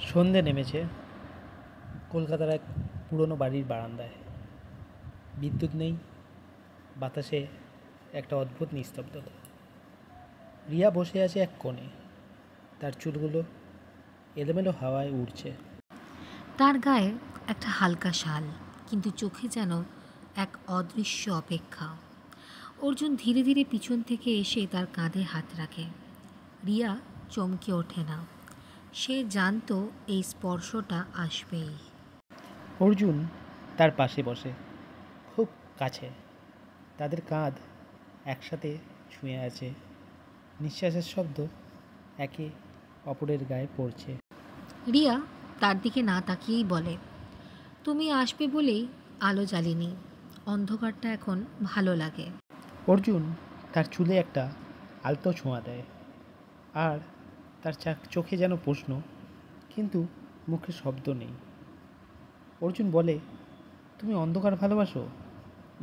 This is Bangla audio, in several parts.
সন্ধে নেমেছে কলকাতার এক পুরনো বাড়ির বারান্দায়। বিদ্যুৎ নেই, বাতাসে একটা অদ্ভুত নিস্তব্ধতা। রিয়া বসে আছে এক কোণে, তার চুলগুলো এলোমেলো হাওয়ায় উড়ছে। তার গায়ে একটা হালকা শাল, কিন্তু চোখে যেন এক অদৃশ্য অপেক্ষা। অর্জুন ধীরে ধীরে পিছন থেকে এসে তার কাঁধে হাত রাখে। রিয়া চমকে ওঠে না, সে জানতো এই স্পর্শটা আসবেই। অর্জুন তার পাশে বসে, খুব কাছে। তাদের কাঁধ একসাথে ছুঁয়ে আছে, নিঃশ্বাসের শব্দ একে অপরের গায়ে পড়ছে। রিয়া তার দিকে না তাকিয়েই বলে, তুমি আসবে বলেই আলো জ্বালিনি, অন্ধকারটা এখন ভালো লাগে। অর্জুন তার চুলে একটা আলতো ছোঁয়া দেয়, আর তার চোখে যেন প্রশ্ন, কিন্তু মুখে শব্দ নেই। অর্জুন বলে, তুমি অন্ধকার ভালোবাসো,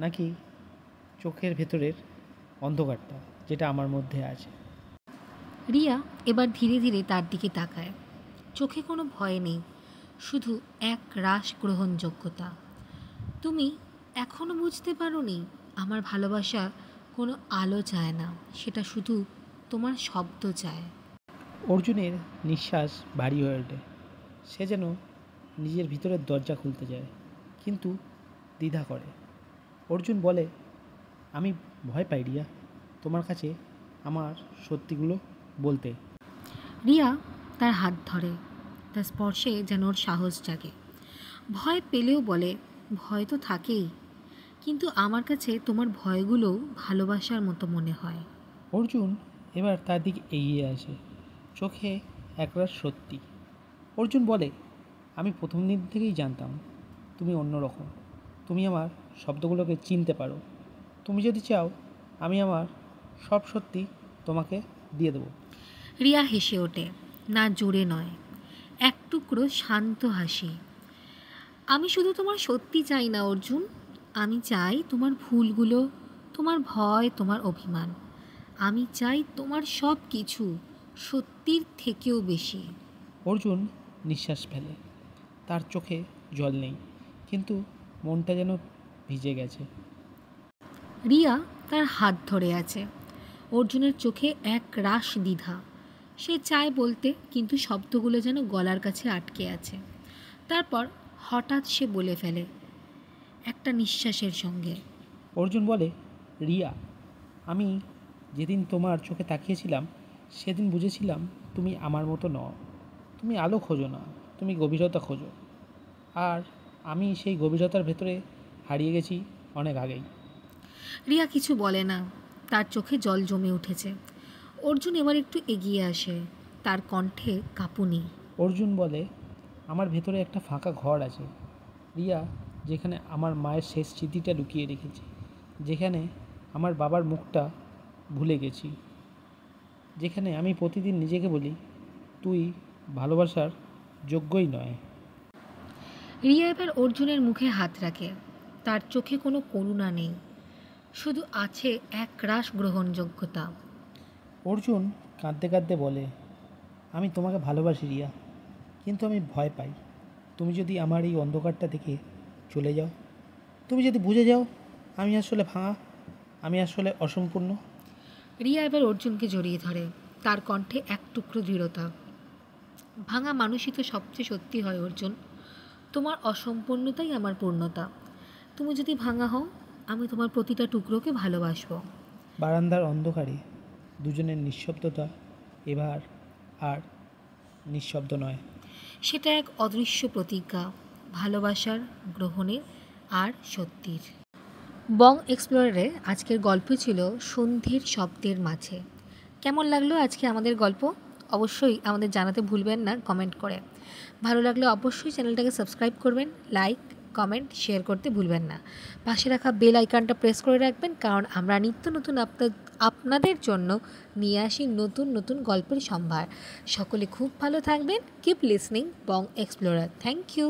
নাকি চোখের ভেতরের অন্ধকারটা যেটা আমার মধ্যে আছে? রিয়া এবার ধীরে ধীরে তার দিকে তাকায়। চোখে কোনো ভয় নেই, শুধু এক রাস গ্রহণযোগ্যতা। তুমি এখনো বুঝতে পারোনি, আমার ভালোবাসা কোনো আলো চায় না, সেটা শুধু তোমার শব্দ চায়। অর্জুনের নিঃশ্বাস ভারী হয়ে ওঠে, সে যেন নিজের ভিতরের দরজা খুলতে যায়, কিন্তু দ্বিধা করে। অর্জুন বলে, আমি ভয় পাই রিয়া, তোমার কাছে আমার সত্যিগুলো বলতে। রিয়া তার হাত ধরে, তার স্পর্শে যেন ওর সাহস জাগে। ভয় পেলেও বলে, ভয় তো থাকেই, কিন্তু আমার কাছে তোমার ভয়গুলোও ভালোবাসার মতো মনে হয়। অর্জুন এবার তার দিকে এগিয়ে আসে, চোখে একরাশ সত্যি। অর্জুন বলে, আমি প্রথম দিন থেকেই জানতাম তুমি অন্যরকম, তুমি আমার শব্দগুলোকে চিনতে পারো। তুমি যদি চাও, আমি আমার সব সত্যি তোমাকে দিয়ে দেবো। রিয়া হেসে ওঠে, না জোরে নয়, এক টুকরো শান্ত হাসি। আমি শুধু তোমার সত্যি চাই না অর্জুন, আমি চাই তোমার ভুলগুলো, তোমার ভয়, তোমার অভিমান। আমি চাই তোমার সব কিছু, সত্যির থেকেও বেশি। অর্জুন নিঃশ্বাস ফেলে, তার চোখে জল নেই, কিন্তু মনটা যেন ভিজে গেছে। রিয়া তার হাত ধরে আছে, অর্জুনের চোখে এক রাশ দ্বিধা। সে চায় বলতে, কিন্তু শব্দগুলো যেন গলার কাছে আটকে আছে। তারপর হঠাৎ সে বলে ফেলে, একটা নিঃশ্বাসের সঙ্গে। অর্জুন বলে, রিয়া, আমি যেদিন তোমার চোখে তাকিয়েছিলাম, সেদিন বুঝেছিলাম তুমি আমার মতো নও। তুমি আলো খোঁজো না, তুমি গভীরতা খোঁজো। আর আমি সেই গভীরতার ভেতরে হারিয়ে গেছি অনেক আগেই। রিয়া কিছু বলে না, তার চোখে জল জমে উঠেছে। অর্জুন এবার একটু এগিয়ে আসে, তার কণ্ঠে কাঁপুনি। অর্জুন বলে, আমার ভেতরে একটা ফাঁকা ঘর আছে রিয়া, যেখানে আমার মায়ের শেষ স্মৃতিটা লুকিয়ে রেখেছি, যেখানে আমার বাবার মুখটা ভুলে গেছি, যেখানে আমি প্রতিদিন নিজেকে বলি, তুই ভালোবাসার যোগ্যই নয়। রিয়া এবার অর্জুনের মুখে হাত রাখে, তার চোখে কোনো করুণা নেই, শুধু আছে এক রাশ গ্রহণযোগ্যতা। অর্জুন কাঁদতে কাঁদতে বলে, আমি তোমাকে ভালোবাসি রিয়া, কিন্তু আমি ভয় পাই তুমি যদি আমার এই অন্ধকারটা থেকে চলে যাও, তুমি যদি বুঝে যাও আমি আসলে ভাঙা, আমি আসলে অসম্পূর্ণ। রিয়া এবার অর্জুনকে জড়িয়ে ধরে, তার কণ্ঠে এক টুকরো দৃঢ়তা। ভাঙা মানুষই তো সবচেয়ে সত্যি হয় অর্জুন, তোমার অসম্পূর্ণতাই আমার পূর্ণতা। তুমি যদি ভাঙা হও, আমি তোমার প্রতিটা টুকরোকে ভালোবাসবো। বারান্দার অন্ধকারে দুজনের নিঃশব্দতা এবার আর নিঃশব্দ নয়, সেটা এক অদৃশ্য প্রতিজ্ঞা, ভালোবাসার, গ্রহণের আর সত্যির। বং এক্সপ্লোরারে আজকের গল্প ছিল সন্ধির শব্দের মাঝে। কেমন লাগলো আজকে আমাদের গল্প? অবশ্যই আমাদের জানাতে ভুলবেন না কমেন্ট করে। ভালো লাগলে অবশ্যই চ্যানেলটাকে সাবস্ক্রাইব করবেন, লাইক, কমেন্ট, শেয়ার করতে ভুলবেন না। পাশে রাখা বেল আইকনটা প্রেস করে রাখবেন, কারণ আমরা নিত্য নতুন আপনাদের জন্য নিয়ে আসি নতুন নতুন গল্পের সম্ভার। সকলে খুব ভালো থাকবেন। Keep listening Bong Explorer. Thank you.